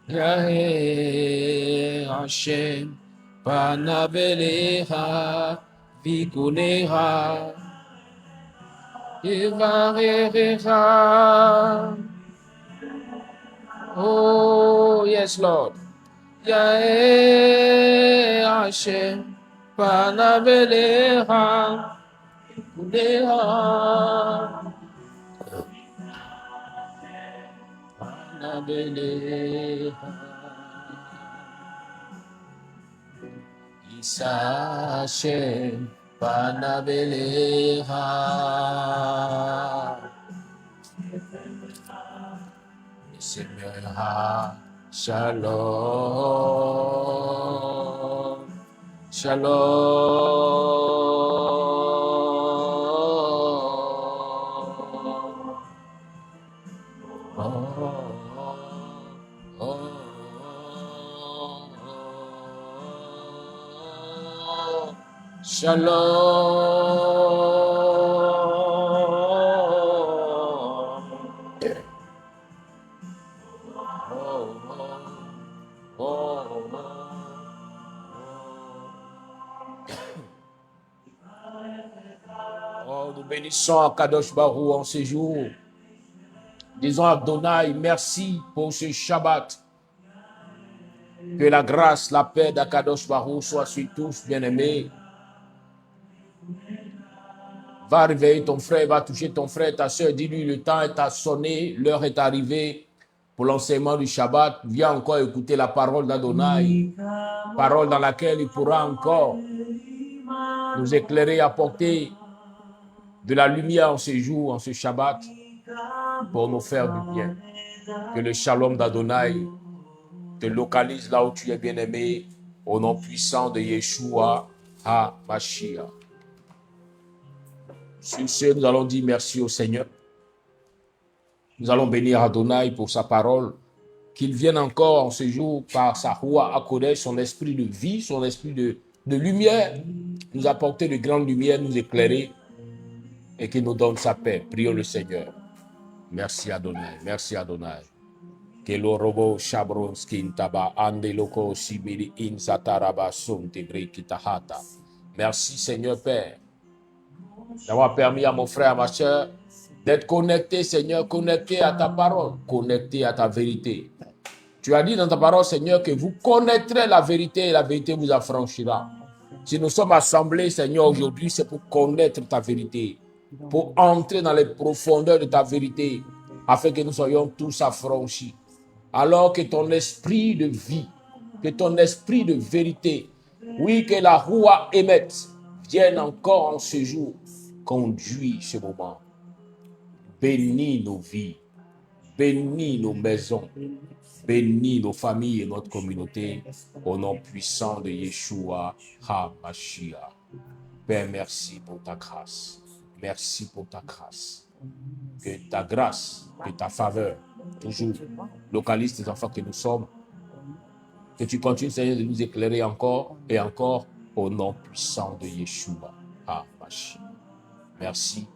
Yahweh Hashem, Panabeleha, Vikuneha, Ivareha. Oh, yes, Lord. Yahweh Hashem, Panabeleha, Vikuneha, Panabeleha. Isashem Panabeleha Semeha Shalom Shalom. Shalom. Oh, nous bénissons Akadosh Baruch en ce jour. Disons à Adonai, merci pour ce Shabbat. Que la grâce, la paix d'Akadosh Baruch soit sur tous, bien-aimés. Va réveiller ton frère, va toucher ton frère, ta soeur, dis-lui le temps est à sonner, l'heure est arrivée pour l'enseignement du Shabbat. Viens encore écouter la parole d'Adonai, parole dans laquelle il pourra encore nous éclairer, apporter de la lumière en ce jour, en ce Shabbat, pour nous faire du bien. Que le shalom d'Adonai te localise là où tu es bien-aimé, au nom puissant de Yeshua HaMashiach. Sur ce, nous allons dire merci au Seigneur. Nous allons bénir Adonai pour sa parole, qu'il vienne encore en ce jour par sa Roua HaKodesh, son esprit de vie, son esprit de lumière, nous apporter de grandes lumières, nous éclairer et qu'il nous donne sa paix. Prions le Seigneur. Merci Adonai, merci Adonai. Que l'orobo shabron skintaba ande loko sibiri insataraba sonte brekitahata. Merci Seigneur Père d'avoir permis à mon frère, à ma soeur d'être connecté, Seigneur, connecté à ta parole, connecté à ta vérité. Tu as dit dans ta parole, Seigneur, que vous connaîtrez la vérité et la vérité vous affranchira. Si nous sommes assemblés, Seigneur, aujourd'hui, c'est pour connaître ta vérité, pour entrer dans les profondeurs de ta vérité, afin que nous soyons tous affranchis. Alors que ton esprit de vie, que ton esprit de vérité, oui, que la Roua émette, vienne encore en ce jour, conduit ce moment. Bénis nos vies, bénis nos maisons, bénis nos familles et notre communauté, au nom puissant de Yeshua HaMashiach. Père, merci pour ta grâce. Merci pour ta grâce. Que ta grâce, que ta faveur, toujours localise tes enfants que nous sommes. Que tu continues, Seigneur, de nous éclairer encore et encore au nom puissant de Yeshua HaMashiach. Merci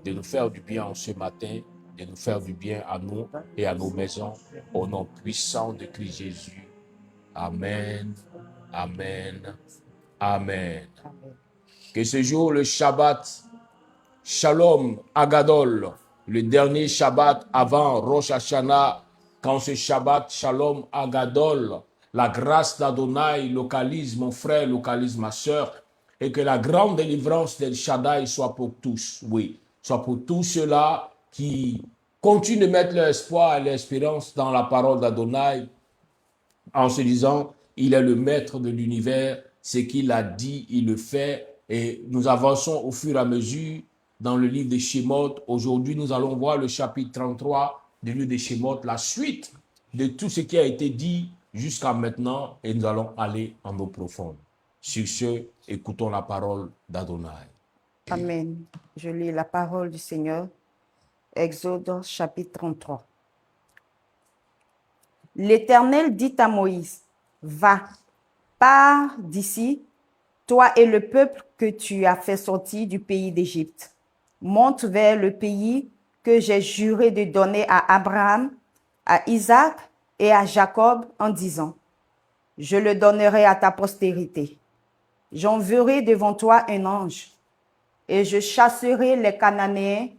de nous faire du bien en ce matin, de nous faire du bien à nous et à nos maisons, au nom puissant de Christ Jésus. Amen, amen, amen. Que ce jour, le Shabbat, Shalom Agadol, le dernier Shabbat avant Rosh Hashanah, quand ce Shabbat, Shalom Agadol, la grâce d'Adonai localise mon frère, localise ma soeur, et que la grande délivrance d'El Shaddai soit pour tous, oui, soit pour tous ceux-là qui continuent de mettre leur espoir et l'espérance dans la parole d'Adonai, en se disant, il est le maître de l'univers, ce qu'il a dit, il le fait, et nous avançons au fur et à mesure dans le livre de Shemot. Aujourd'hui, nous allons voir le chapitre 33 du livre de Shemot, la suite de tout ce qui a été dit jusqu'à maintenant, et nous allons aller en eau profonde. Sur ce, écoutons la parole d'Adonai. Amen. Je lis la parole du Seigneur. Exode chapitre 33. L'Éternel dit à Moïse, va, pars d'ici, toi et le peuple que tu as fait sortir du pays d'Égypte. Monte vers le pays que j'ai juré de donner à Abraham, à Isaac et à Jacob en disant, je le donnerai à ta postérité. J'enverrai devant toi un ange, et je chasserai les Cananéens,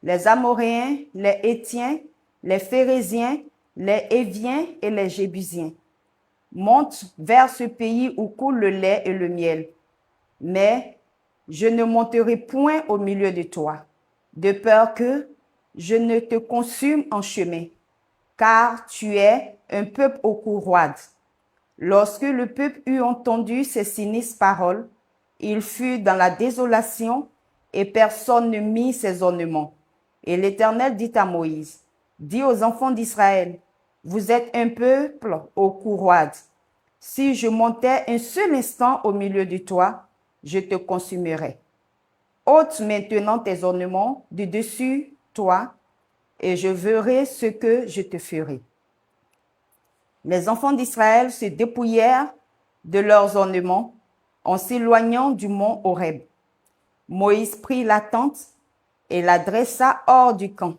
les Amoréens, les Hétiens, les Phérésiens, les Héviens et les Jébusiens. Monte vers ce pays où coule le lait et le miel. Mais je ne monterai point au milieu de toi, de peur que je ne te consume en chemin, car tu es un peuple au cou roide. Lorsque le peuple eut entendu ces sinistres paroles, il fut dans la désolation et personne ne mit ses ornements. Et l'Éternel dit à Moïse, dis aux enfants d'Israël, vous êtes un peuple au cou roide. Si je montais un seul instant au milieu de toi, je te consumerais. Ôte maintenant tes ornements de dessus toi, et je verrai ce que je te ferai. Les enfants d'Israël se dépouillèrent de leurs ornements en s'éloignant du mont Horeb. Moïse prit la tente et la dressa hors du camp.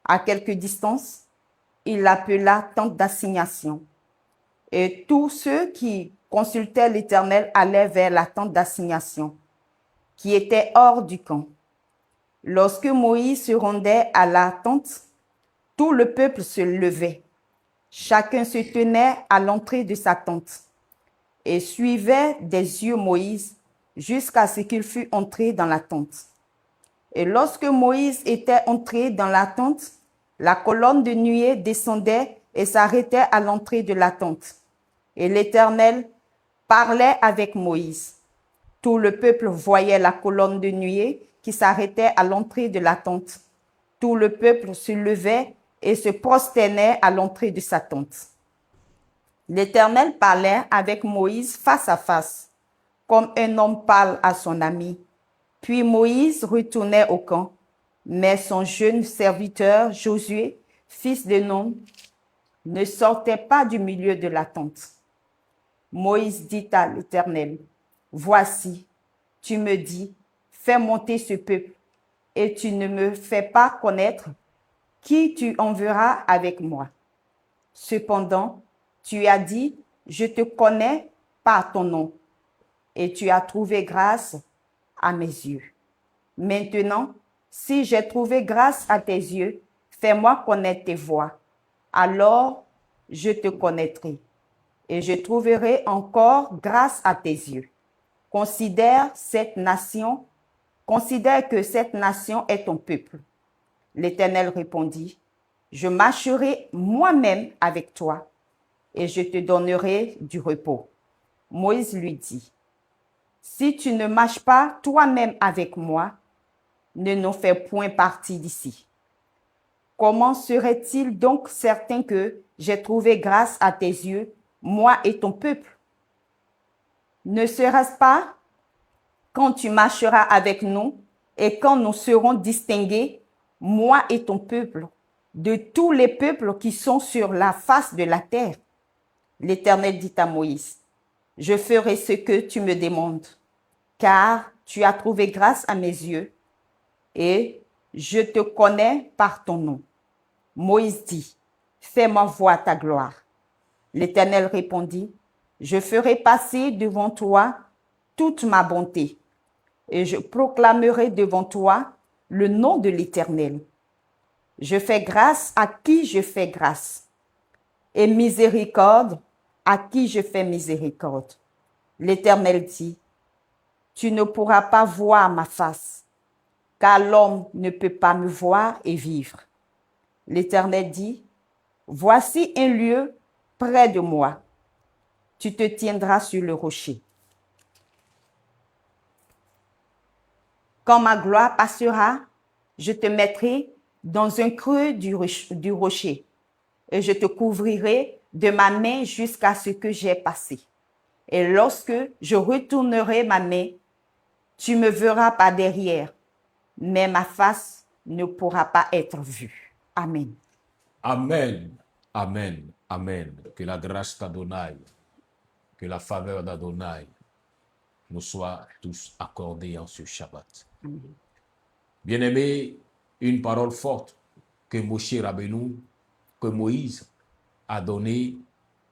À quelque distance, il l'appela tente d'assignation. Et tous ceux qui consultaient l'Éternel allaient vers la tente d'assignation, qui était hors du camp. Lorsque Moïse se rendait à la tente, tout le peuple se levait. Chacun se tenait à l'entrée de sa tente et suivait des yeux Moïse jusqu'à ce qu'il fût entré dans la tente. Et lorsque Moïse était entré dans la tente, la colonne de nuée descendait et s'arrêtait à l'entrée de la tente. Et l'Éternel parlait avec Moïse. Tout le peuple voyait la colonne de nuée qui s'arrêtait à l'entrée de la tente. Tout le peuple se levait et se prosternait à l'entrée de sa tente. L'Éternel parlait avec Moïse face à face, comme un homme parle à son ami. Puis Moïse retournait au camp, mais son jeune serviteur Josué, fils de Nun, ne sortait pas du milieu de la tente. Moïse dit à l'Éternel, « Voici, tu me dis, fais monter ce peuple, et tu ne me fais pas connaître qui tu enverras avec moi. Cependant, tu as dit, je te connais par ton nom, et tu as trouvé grâce à mes yeux. Maintenant, si j'ai trouvé grâce à tes yeux, fais-moi connaître tes voies. Alors, je te connaîtrai, et je trouverai encore grâce à tes yeux. Considère que cette nation est ton peuple. » L'Éternel répondit, « Je marcherai moi-même avec toi, et je te donnerai du repos. » Moïse lui dit, « Si tu ne marches pas toi-même avec moi, ne nous fais point partie d'ici. Comment serait-il donc certain que j'ai trouvé grâce à tes yeux, moi et ton peuple? Ne sera-ce pas quand tu marcheras avec nous et quand nous serons distingués, moi et ton peuple, de tous les peuples qui sont sur la face de la terre? » L'Éternel dit à Moïse, « Je ferai ce que tu me demandes, car tu as trouvé grâce à mes yeux, et je te connais par ton nom. » Moïse dit, « Fais-moi voir ta gloire. » L'Éternel répondit, « Je ferai passer devant toi toute ma bonté, et je proclamerai devant toi le nom de l'Éternel. Je fais grâce à qui je fais grâce, et miséricorde à qui je fais miséricorde. » L'Éternel dit, « Tu ne pourras pas voir ma face, car l'homme ne peut pas me voir et vivre. » L'Éternel dit, « Voici un lieu près de moi. Tu te tiendras sur le rocher. Quand ma gloire passera, je te mettrai dans un creux du rocher, et je te couvrirai de ma main jusqu'à ce que j'ai passé. Et lorsque je retournerai ma main, tu me verras par derrière, mais ma face ne pourra pas être vue. » Amen. Amen, amen, amen. Que la grâce d'Adonai, que la faveur d'Adonai nous soit tous accordée en ce Shabbat. Bien-aimés, une parole forte que Moshe Rabbeinu, que Moïse a donnée,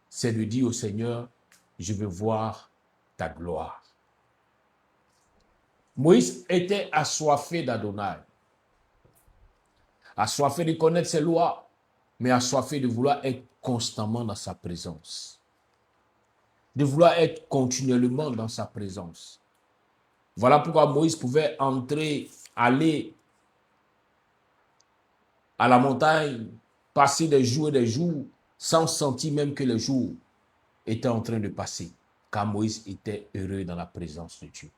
c'est de dire au Seigneur, je veux voir ta gloire. Moïse était assoiffé d'Adonai, assoiffé de connaître ses lois, mais assoiffé de vouloir être constamment dans sa présence, de vouloir être continuellement dans sa présence. Voilà pourquoi Moïse pouvait entrer, aller à la montagne, passer des jours et des jours, sans sentir même que les jours étaient en train de passer, car Moïse était heureux dans la présence de Dieu.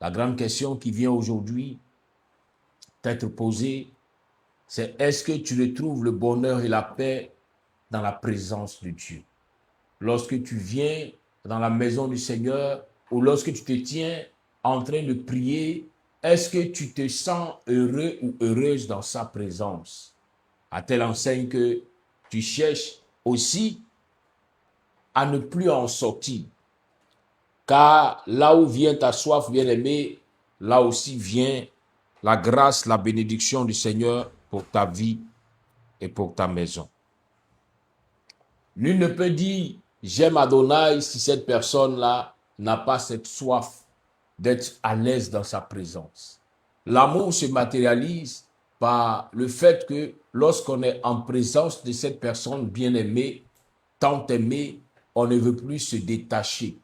La grande question qui vient aujourd'hui t'être posée, c'est est-ce que tu retrouves le bonheur et la paix dans la présence de Dieu? Lorsque tu viens dans la maison du Seigneur ou lorsque tu te tiens en train de prier, est-ce que tu te sens heureux ou heureuse dans sa présence? À telle enseigne que tu cherches aussi à ne plus en sortir. Car là où vient ta soif, bien-aimé, là aussi vient la grâce, la bénédiction du Seigneur pour ta vie et pour ta maison. Nul ne peut dire « j'aime Adonai » si cette personne-là n'a pas cette soif d'être à l'aise dans sa présence. L'amour se matérialise par le fait que lorsqu'on est en présence de cette personne bien-aimée, tant aimée, on ne veut plus se détacher.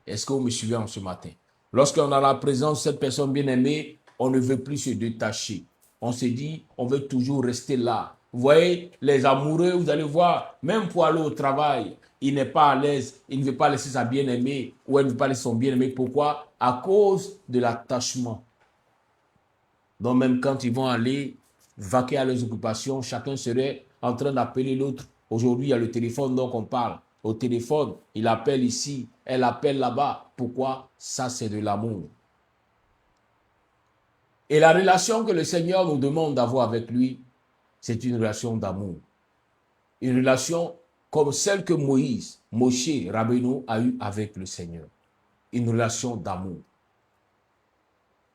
Est-ce que vous me suivez en ce matin? Lorsqu'on a la présence de cette personne bien-aimée, on ne veut plus se détacher. On se dit, on veut toujours rester là. Vous voyez, les amoureux, vous allez voir, même pour aller au travail, il n'est pas à l'aise, il ne veut pas laisser sa bien-aimée ou elle ne veut pas laisser son bien-aimé. Pourquoi? À cause de l'attachement. Donc même quand ils vont aller vaquer à leurs occupations, chacun serait en train d'appeler l'autre. Aujourd'hui, il y a le téléphone, donc on parle. Au téléphone, il appelle ici, elle appelle là-bas. Pourquoi? Ça, c'est de l'amour. Et la relation que le Seigneur nous demande d'avoir avec lui, c'est une relation d'amour. Une relation comme celle que Moshe Rabbeinu a eue avec le Seigneur. Une relation d'amour.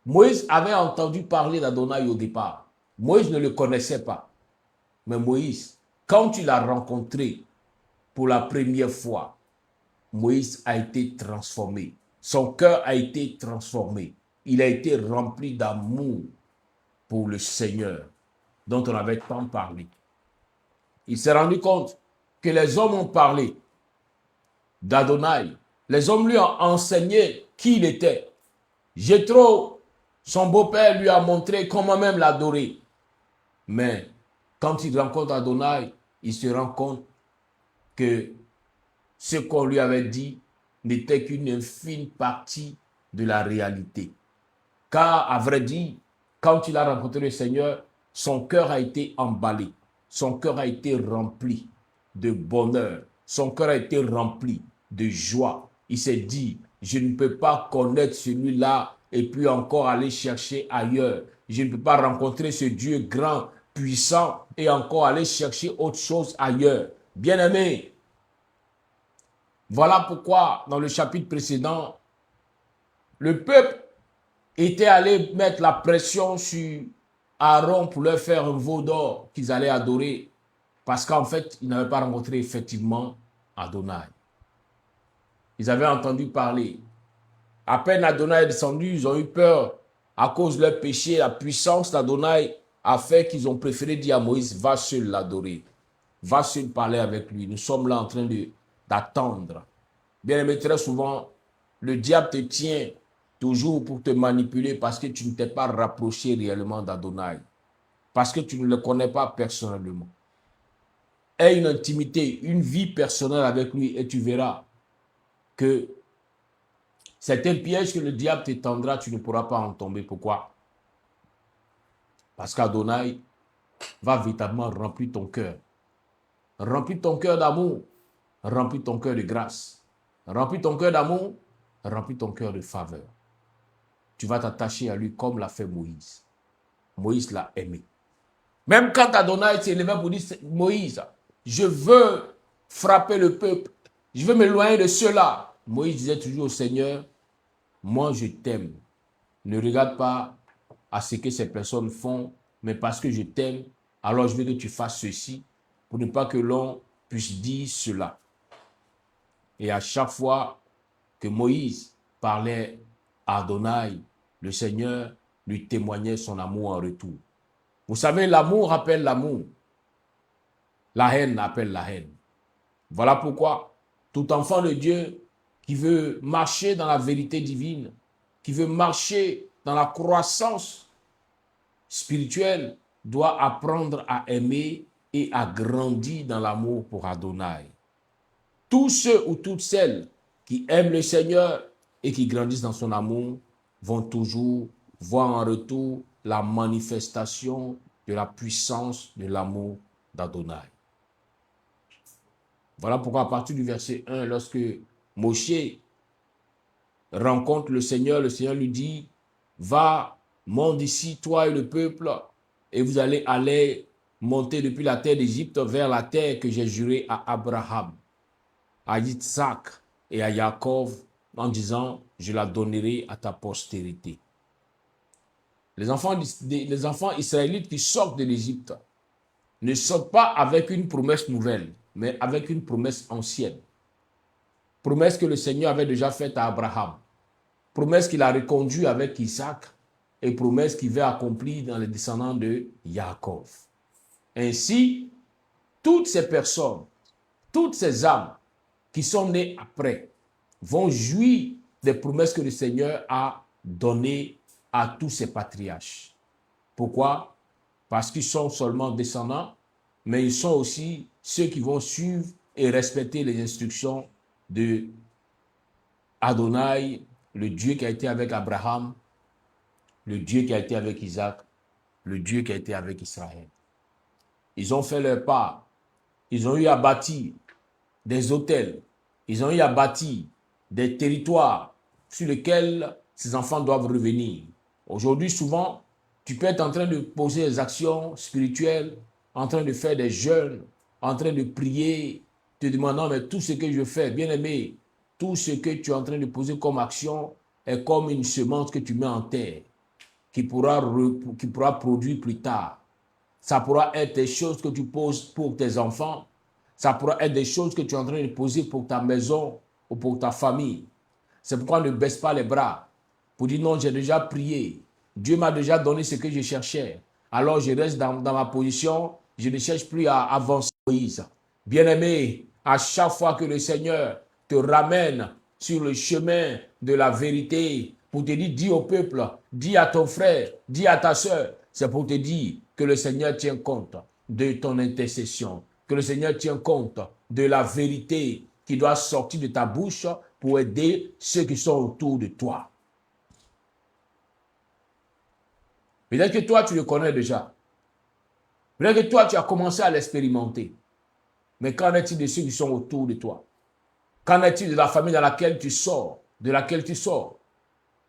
Moïse avait entendu parler d'Adonai au départ. Moïse ne le connaissait pas. Mais Moïse, quand il l'a rencontré pour la première fois, Moïse a été transformé. Son cœur a été transformé. Il a été rempli d'amour pour le Seigneur, dont on avait tant parlé. Il s'est rendu compte que les hommes ont parlé d'Adonai. Les hommes lui ont enseigné qui il était. Jéthro, son beau-père, lui a montré comment même l'adorer. Mais quand il rencontre Adonai, il se rend compte que ce qu'on lui avait dit n'était qu'une infime partie de la réalité. Car, à vrai dire, quand il a rencontré le Seigneur, son cœur a été emballé. Son cœur a été rempli de bonheur. Son cœur a été rempli de joie. Il s'est dit, je ne peux pas connaître celui-là et puis encore aller chercher ailleurs. Je ne peux pas rencontrer ce Dieu grand, puissant et encore aller chercher autre chose ailleurs. Bien-aimé, voilà pourquoi dans le chapitre précédent, le peuple était allé mettre la pression sur Aaron pour leur faire un veau d'or qu'ils allaient adorer. Parce qu'en fait, ils n'avaient pas rencontré effectivement Adonai. Ils avaient entendu parler. À peine Adonai est descendu, ils ont eu peur à cause de leur péché. La puissance d'Adonai a fait qu'ils ont préféré dire à Moïse, va seul l'adorer. Va seul parler avec lui. Nous sommes là en train d'attendre. Bien aimé, très souvent, le diable te tient toujours pour te manipuler parce que tu ne t'es pas rapproché réellement d'Adonai. Parce que tu ne le connais pas personnellement. Aie une intimité, une vie personnelle avec lui et tu verras que c'est un piège que le diable te tendra, tu ne pourras pas en tomber. Pourquoi? Parce qu'Adonai va véritablement remplir ton cœur. Remplir ton cœur d'amour, remplir ton cœur de grâce. Remplis ton cœur d'amour, remplis ton cœur de faveur. Tu vas t'attacher à lui comme l'a fait Moïse. Moïse l'a aimé. Même quand Adonai s'est levé pour dire, Moïse, je veux frapper le peuple, je veux m'éloigner de ceux-là. Moïse disait toujours au Seigneur, moi je t'aime. Ne regarde pas à ce que ces personnes font, mais parce que je t'aime, alors je veux que tu fasses ceci, pour ne pas que l'on puisse dire cela. Et à chaque fois que Moïse parlait à Adonai, le Seigneur lui témoignait son amour en retour. Vous savez, l'amour appelle l'amour. La haine appelle la haine. Voilà pourquoi tout enfant de Dieu qui veut marcher dans la vérité divine, qui veut marcher dans la croissance spirituelle, doit apprendre à aimer et à grandir dans l'amour pour Adonai. Tous ceux ou toutes celles qui aiment le Seigneur et qui grandissent dans son amour vont toujours voir en retour la manifestation de la puissance de l'amour d'Adonai. Voilà pourquoi à partir du verset 1, lorsque Moshe rencontre le Seigneur lui dit, va, monte d'ici, toi et le peuple, et vous allez aller monter depuis la terre d'Égypte vers la terre que j'ai jurée à Abraham, à Isaac et à Jacob, en disant, je la donnerai à ta postérité. Les enfants israélites qui sortent de l'Égypte ne sortent pas avec une promesse nouvelle, mais avec une promesse ancienne. Promesse que le Seigneur avait déjà faite à Abraham. Promesse qu'il a reconduite avec Isaac et promesse qu'il va accomplir dans les descendants de Jacob. Ainsi, toutes ces personnes, toutes ces âmes qui sont nées après vont jouir des promesses que le Seigneur a données à tous ses patriarches. Pourquoi? Parce qu'ils sont seulement descendants, mais ils sont aussi ceux qui vont suivre et respecter les instructions de Adonai, le Dieu qui a été avec Abraham, le Dieu qui a été avec Isaac, le Dieu qui a été avec Israël. Ils ont fait leur part. Ils ont eu à bâtir des hôtels. Ils ont eu à bâtir des territoires sur lesquels ces enfants doivent revenir. Aujourd'hui, souvent, tu peux être en train de poser des actions spirituelles, en train de faire des jeûnes, en train de prier, te demandant, mais tout ce que je fais, bien aimé, tout ce que tu es en train de poser comme action est comme une semence que tu mets en terre, qui pourra produire plus tard. Ça pourra être des choses que tu poses pour tes enfants, ça pourra être des choses que tu es en train de poser pour ta maison ou pour ta famille. C'est pourquoi ne baisse pas les bras pour dire non, j'ai déjà prié. Dieu m'a déjà donné ce que je cherchais. Alors je reste dans ma position, je ne cherche plus à avancer. Bien-aimé, à chaque fois que le Seigneur te ramène sur le chemin de la vérité, pour te dire, dis au peuple, dis à ton frère, dis à ta soeur, c'est pour te dire que le Seigneur tient compte de ton intercession, que le Seigneur tient compte de la vérité qui doit sortir de ta bouche pour aider ceux qui sont autour de toi. Peut-être que toi, tu le connais déjà. Peut-être que toi, tu as commencé à l'expérimenter. Mais qu'en est-il de ceux qui sont autour de toi? Qu'en est-il de la famille dans laquelle tu sors, de laquelle tu sors?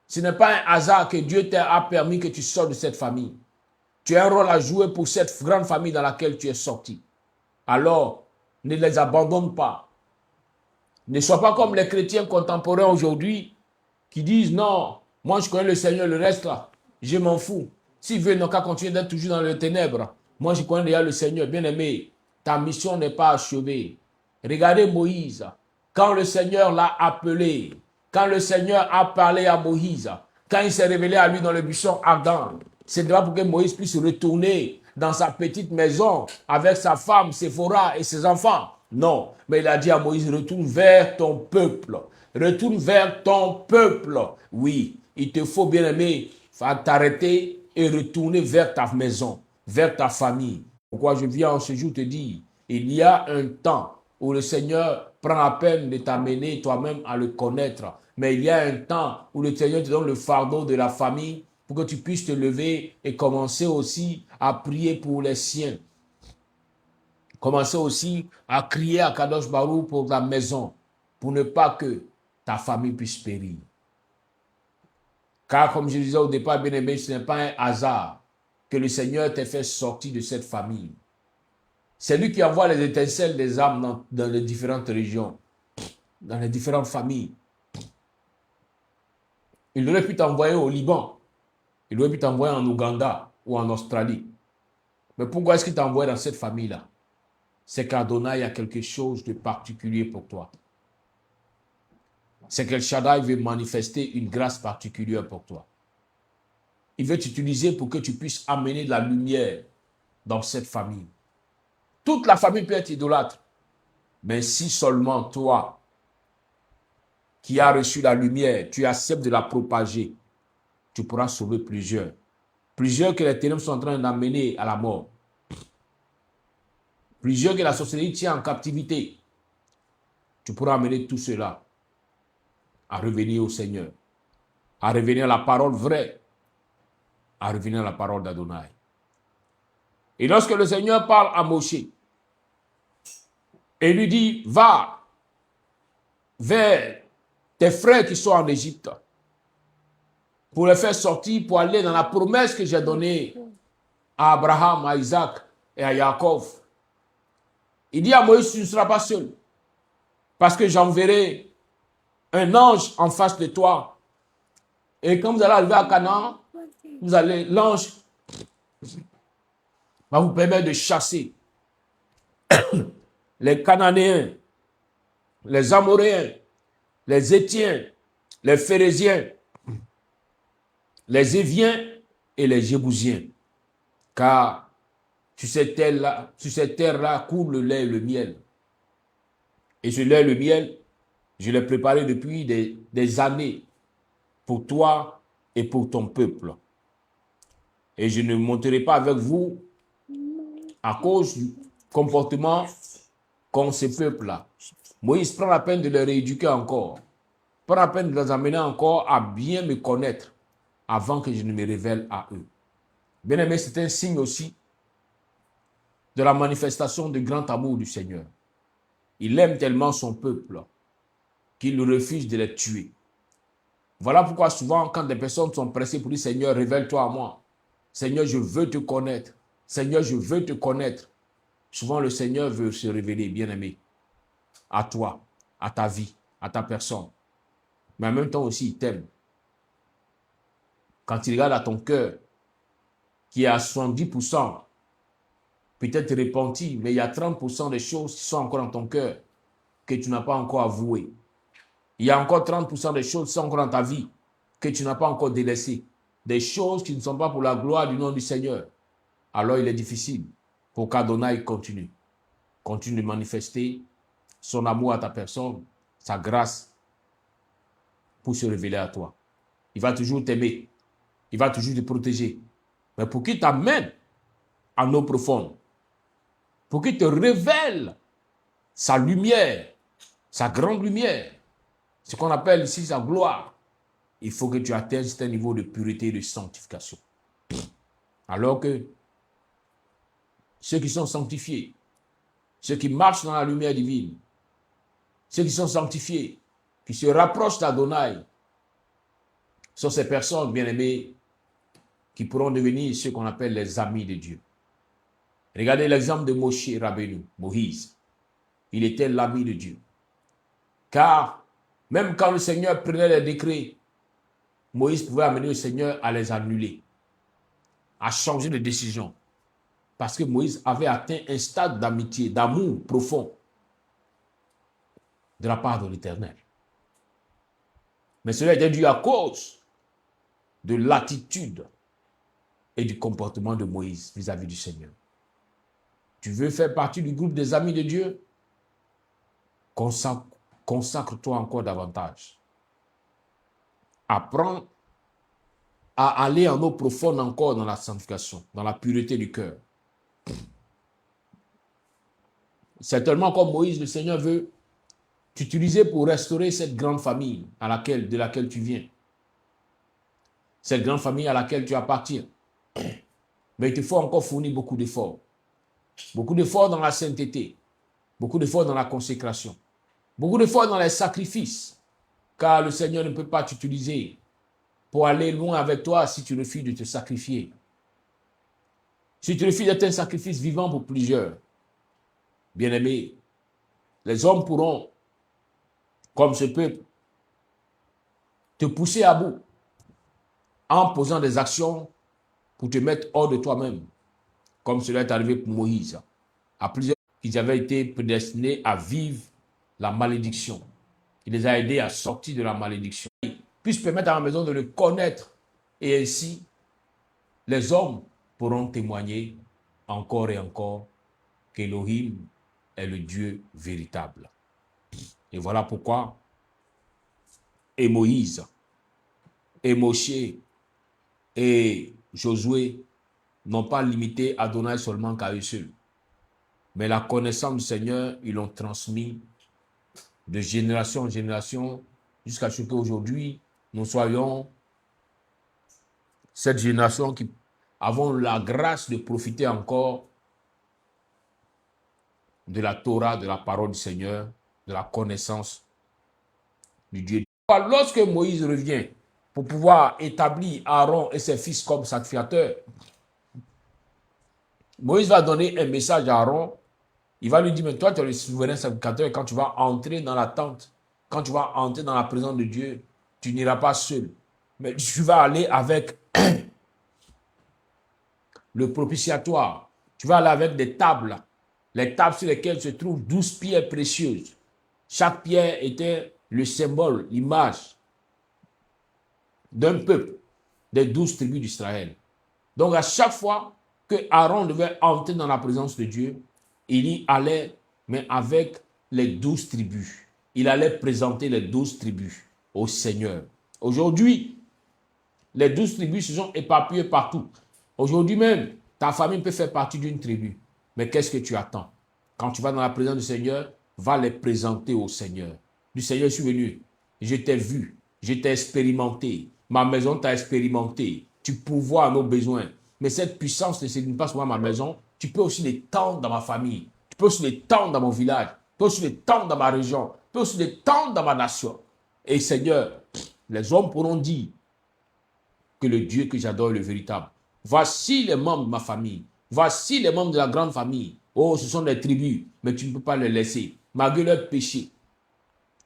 Ce n'est pas un hasard que Dieu t'a permis que tu sors de cette famille. Tu as un rôle à jouer pour cette grande famille dans laquelle tu es sorti. Alors, ne les abandonne pas. Ne sois pas comme les chrétiens contemporains aujourd'hui qui disent non, moi je connais le Seigneur, le reste là, je m'en fous. S'ils veulent, n'ont qu'à continuer d'être toujours dans les ténèbres. Moi je connais déjà le Seigneur, bien aimé. Ta mission n'est pas achevée. Regardez Moïse. Quand le Seigneur l'a appelé, quand le Seigneur a parlé à Moïse, quand il s'est révélé à lui dans le buisson ardent, c'est pas pour que Moïse puisse retourner dans sa petite maison avec sa femme, Séphora et ses enfants. Non, mais il a dit à Moïse, retourne vers ton peuple. Retourne vers ton peuple. Oui, il te faut, bien aimé, t'arrêter et retourner vers ta maison, vers ta famille. Pourquoi je viens en ce jour te dire, il y a un temps où le Seigneur prend la peine de t'amener toi-même à le connaître. Mais il y a un temps où le Seigneur te donne le fardeau de la famille pour que tu puisses te lever et commencer aussi à prier pour les siens. Commencer aussi à crier à Kadosh Baruch pour ta maison, pour ne pas que ta famille puisse périr. Car comme je disais au départ, bien aimé, ce n'est pas un hasard que le Seigneur t'ait fait sortir de cette famille. C'est lui qui envoie les étincelles des âmes dans les différentes régions, dans les différentes familles. Il aurait pu t'envoyer au Liban. Il aurait pu t'envoyer en Ouganda ou en Australie. Mais pourquoi est-ce qu'il t'envoie dans cette famille-là? C'est qu'Adonai a quelque chose de particulier pour toi. C'est qu'El Shaddai veut manifester une grâce particulière pour toi. Il veut t'utiliser pour que tu puisses amener de la lumière dans cette famille. Toute la famille peut être idolâtre. Mais si seulement toi, qui as reçu la lumière, tu acceptes de la propager, tu pourras sauver plusieurs. Plusieurs que les ténèbres sont en train d'amener à la mort. Plusieurs que la sorcellerie tient en captivité. Tu pourras amener tout cela à revenir au Seigneur, à revenir à la parole vraie, à revenir à la parole d'Adonai. Et lorsque le Seigneur parle à Moshe et lui dit, va vers tes frères qui sont en Égypte pour les faire sortir, pour aller dans la promesse que j'ai donnée à Abraham, à Isaac et à Jacob. Il dit à Moïse, tu ne seras pas seul, parce que j'enverrai un ange en face de toi. Et quand vous allez arriver à Canaan, l'ange va vous permettre de chasser les Cananéens, les Amoréens, les Étiens, les Phérésiens, les Éviens et les Jébousiens. Car sur cette terre-là coule le lait et le miel. Et ce lait et le miel, je l'ai préparé depuis des années pour toi et pour ton peuple. Et je ne monterai pas avec vous à cause du comportement qu'ont ces peuples-là. Moïse prend la peine de les rééduquer encore. Prend la peine de les amener encore à bien me connaître avant que je ne me révèle à eux. Bien aimé, c'est un signe aussi de la manifestation du grand amour du Seigneur. Il aime tellement son peuple qu'il refuse de les tuer. Voilà pourquoi souvent, quand des personnes sont pressées pour dire « Seigneur, révèle-toi à moi. Seigneur, je veux te connaître. Seigneur, je veux te connaître. » Souvent, le Seigneur veut se révéler, bien-aimé, à toi, à ta vie, à ta personne. Mais en même temps aussi, il t'aime. Quand il regarde à ton cœur, qui est à 70%, peut-être repenti, mais il y a 30% des choses qui sont encore dans ton cœur, que tu n'as pas encore avouées. Il y a encore 30% des choses qui sont encore dans ta vie, que tu n'as pas encore délaissées. Des choses qui ne sont pas pour la gloire du nom du Seigneur. Alors il est difficile pour qu'Adonai continue. Continue de manifester son amour à ta personne, sa grâce, pour se révéler à toi. Il va toujours t'aimer. Il va toujours te protéger. Mais pour qu'il t'amène en eau profonde, pour qu'il te révèle sa lumière, sa grande lumière, ce qu'on appelle ici sa gloire, il faut que tu atteignes un certain niveau de pureté et de sanctification. Alors que ceux qui sont sanctifiés, ceux qui marchent dans la lumière divine, ceux qui sont sanctifiés, qui se rapprochent d'Adonai, sont ces personnes bien-aimées qui pourront devenir ceux qu'on appelle les amis de Dieu. Regardez l'exemple de Moshe Rabbeinu, Moïse. Il était l'ami de Dieu. Car même quand le Seigneur prenait les décrets, Moïse pouvait amener le Seigneur à les annuler, à changer de décision. Parce que Moïse avait atteint un stade d'amitié, d'amour profond de la part de l'Éternel. Mais cela était dû à cause de l'attitude et du comportement de Moïse vis-à-vis du Seigneur. Tu veux faire partie du groupe des amis de Dieu? Consacre-toi encore davantage. Apprends à aller en eau profonde encore dans la sanctification, dans la pureté du cœur. Certainement, comme Moïse, le Seigneur veut t'utiliser pour restaurer cette grande famille de laquelle tu viens. Cette grande famille à laquelle tu appartiens. Mais il te faut encore fournir beaucoup d'efforts. Beaucoup d'efforts dans la sainteté. Beaucoup d'efforts dans la consécration. Beaucoup d'efforts dans les sacrifices. Car le Seigneur ne peut pas t'utiliser pour aller loin avec toi si tu refuses de te sacrifier. Si tu refuses d'être un sacrifice vivant pour plusieurs. Bien-aimés, les hommes pourront, comme ce peuple, te pousser à bout. en posant des actions pour te mettre hors de toi-même, comme cela est arrivé pour Moïse. À plusieurs, ils avaient été prédestinés à vivre la malédiction. Il les a aidés à sortir de la malédiction. Ils puissent permettre à la maison de le connaître. Et ainsi, les hommes pourront témoigner encore et encore qu'Élohim est le Dieu véritable. Et voilà pourquoi et Moïse, et Moshe, et Josué n'ont pas limité Adonai seulement qu'à eux seuls. Mais la connaissance du Seigneur, ils l'ont transmis de génération en génération jusqu'à ce qu'aujourd'hui, nous soyons cette génération qui avons la grâce de profiter encore de la Torah, de la parole du Seigneur, de la connaissance du Dieu. Lorsque Moïse revient pour pouvoir établir Aaron et ses fils comme sacrificateurs, Moïse va donner un message à Aaron. Il va lui dire, mais toi, tu es le souverain sacrificateur. Quand tu vas entrer dans la tente, quand tu vas entrer dans la présence de Dieu, tu n'iras pas seul. Mais tu vas aller avec le propitiatoire. Tu vas aller avec des tables. Les tables sur lesquelles se trouvent 12 pierres précieuses. Chaque pierre était le symbole, l'image d'un peuple, des 12 tribus d'Israël. Donc à chaque fois que Aaron devait entrer dans la présence de Dieu, il y allait, mais avec les 12 tribus. Il allait présenter les 12 tribus au Seigneur. Aujourd'hui, les 12 tribus se sont éparpillées partout. Aujourd'hui même, ta famille peut faire partie d'une tribu. Mais qu'est-ce que tu attends? Quand tu vas dans la présence du Seigneur, va les présenter au Seigneur. Du Seigneur, je suis venu, je t'ai vu, je t'ai expérimenté, ma maison t'a expérimenté, tu pourvois à nos besoins. Mais cette puissance ne se limite pas seulement à ma maison, tu peux aussi l'étendre dans ma famille, tu peux aussi l'étendre dans mon village, tu peux aussi l'étendre dans ma région, tu peux aussi l'étendre dans ma nation. Et Seigneur, les hommes pourront dire que le Dieu que j'adore est le véritable. Voici les membres de ma famille, voici les membres de la grande famille. Oh, ce sont des tribus, mais tu ne peux pas les laisser, malgré leur péché,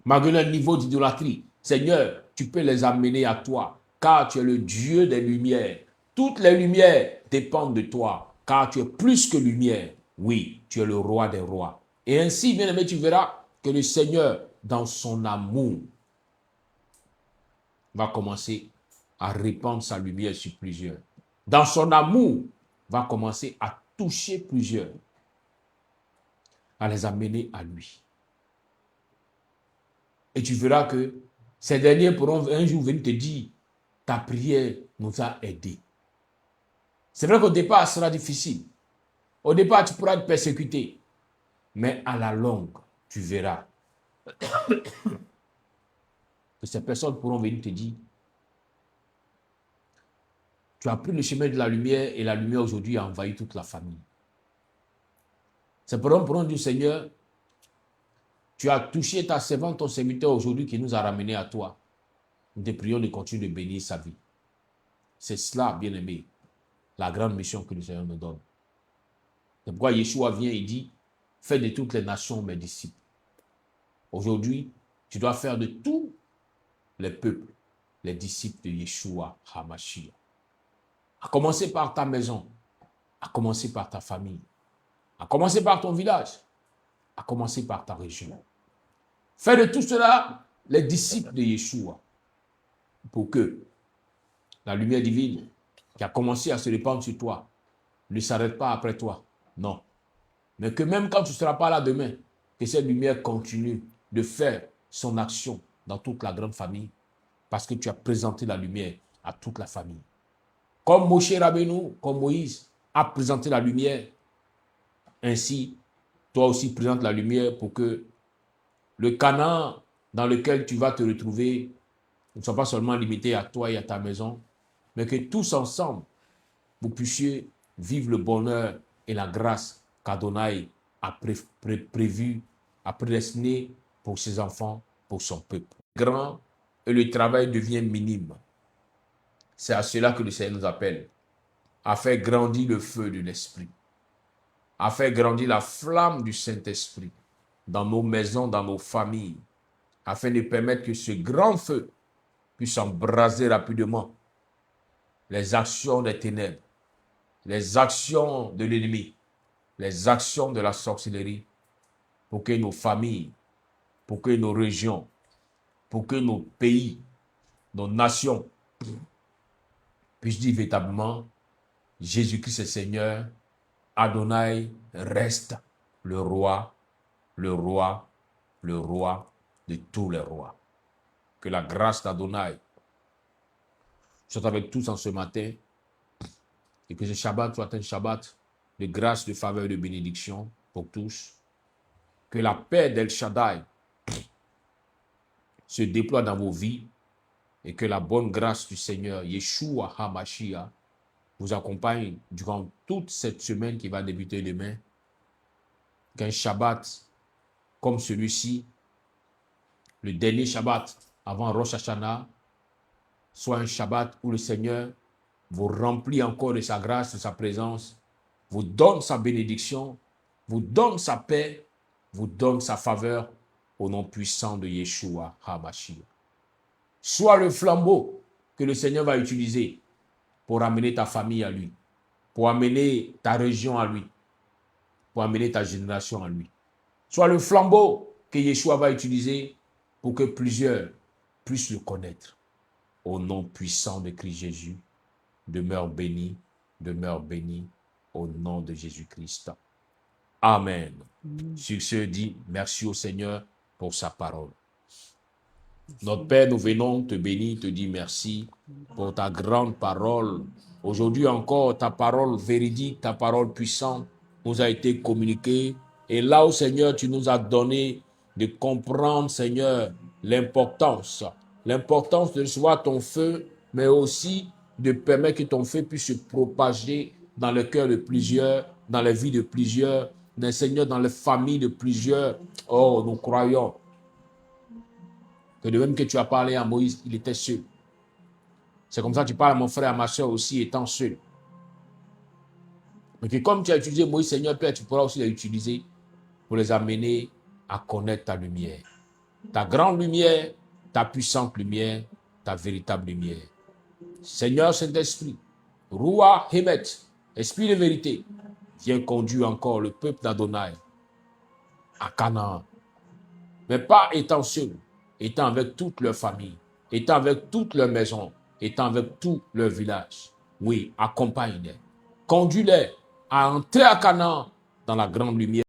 malgré leur niveau d'idolâtrie. Seigneur, tu peux les amener à toi, car tu es le Dieu des lumières. Toutes les lumières dépendent de toi, car tu es plus que lumière. Oui, tu es le roi des rois. Et ainsi, bien-aimé, tu verras que le Seigneur, dans son amour, va commencer à répandre sa lumière sur plusieurs. Dans son amour, va commencer à toucher plusieurs, à les amener à lui. Et tu verras que ces derniers pourront un jour venir te dire, ta prière nous a aidés. C'est vrai qu'au départ, ce sera difficile. Au départ, tu pourras être persécuté. Mais à la longue, tu verras que ces personnes pourront venir te dire, tu as pris le chemin de la lumière et la lumière aujourd'hui a envahi toute la famille. Ces personnes pourront dire, Seigneur, tu as touché ta servante, ton serviteur aujourd'hui qui nous a ramenés à toi. Nous te prions de continuer de bénir sa vie. C'est cela, bien-aimé, la grande mission que le Seigneur nous donne. C'est pourquoi Yeshua vient et dit, faites de toutes les nations mes disciples. Aujourd'hui, tu dois faire de tous les peuples les disciples de Yeshua HaMashiach. À commencer par ta maison, à commencer par ta famille, à commencer par ton village, à commencer par ta région. Fais de tout cela les disciples de Yeshua pour que la lumière divine qui a commencé à se répandre sur toi ne s'arrête pas après toi. Non. Mais que même quand tu ne seras pas là demain, que cette lumière continue de faire son action dans toute la grande famille parce que tu as présenté la lumière à toute la famille. Comme Moshe Rabbeinu, comme Moïse a présenté la lumière, ainsi, toi aussi présente la lumière pour que le Canaan dans lequel tu vas te retrouver ne soit pas seulement limité à toi et à ta maison, mais que tous ensemble, vous puissiez vivre le bonheur et la grâce qu'Adonai a prévu, a prédestiné pour ses enfants, pour son peuple. Grand et le travail devient minime. C'est à cela que le Seigneur nous appelle, à faire grandir le feu de l'Esprit, à faire grandir la flamme du Saint-Esprit dans nos maisons, dans nos familles, afin de permettre que ce grand feu puisse embraser rapidement les actions des ténèbres, les actions de l'ennemi, les actions de la sorcellerie, pour que nos familles, pour que nos régions, pour que nos pays, nos nations puissent dire véritablement, Jésus-Christ est Seigneur, Adonai reste le roi, le roi, le roi de tous les rois. Que la grâce d'Adonai soit avec tous en ce matin et que ce Shabbat soit un Shabbat de grâce, de faveur et de bénédiction pour tous. Que la paix d'El Shaddai se déploie dans vos vies et que la bonne grâce du Seigneur, Yeshua HaMashiach, vous accompagne durant toute cette semaine qui va débuter demain. Qu'un Shabbat comme celui-ci, le dernier Shabbat avant Rosh Hashanah, soit un Shabbat où le Seigneur vous remplit encore de sa grâce, de sa présence, vous donne sa bénédiction, vous donne sa paix, vous donne sa faveur au nom puissant de Yeshua HaMashiach. Sois le flambeau que le Seigneur va utiliser pour amener ta famille à lui, pour amener ta région à lui, pour amener ta génération à lui. Sois le flambeau que Yeshua va utiliser pour que plusieurs puissent le connaître. Au nom puissant de Christ Jésus, demeure béni, au nom de Jésus-Christ. Amen. Sur ce, dit merci au Seigneur pour sa parole. Notre Père, nous venons te bénir, te dire merci pour ta grande parole. Aujourd'hui encore, ta parole véridique, ta parole puissante nous a été communiquée. Et là où, Seigneur, tu nous as donné de comprendre, Seigneur, l'importance de recevoir ton feu, mais aussi de permettre que ton feu puisse se propager dans le cœur de plusieurs, dans les vies de plusieurs, Seigneur, dans les familles de plusieurs. Oh, nous croyons que de même que tu as parlé à Moïse, il était seul. C'est comme ça que tu parles à mon frère et à ma soeur aussi, étant seul. Mais que comme tu as utilisé Moïse, Seigneur Père, tu pourras aussi les utiliser pour les amener à connaître ta lumière. Ta grande lumière, ta puissante lumière, ta véritable lumière. Seigneur Saint-Esprit, Roua Hemet, Esprit de vérité, viens conduire encore le peuple d'Adonai à Canaan. Mais pas étant seul, étant avec toute leur famille, étant avec toute leur maison, étant avec tout leur village. Oui, accompagne-les. Conduis-les à entrer à Canaan dans la grande lumière.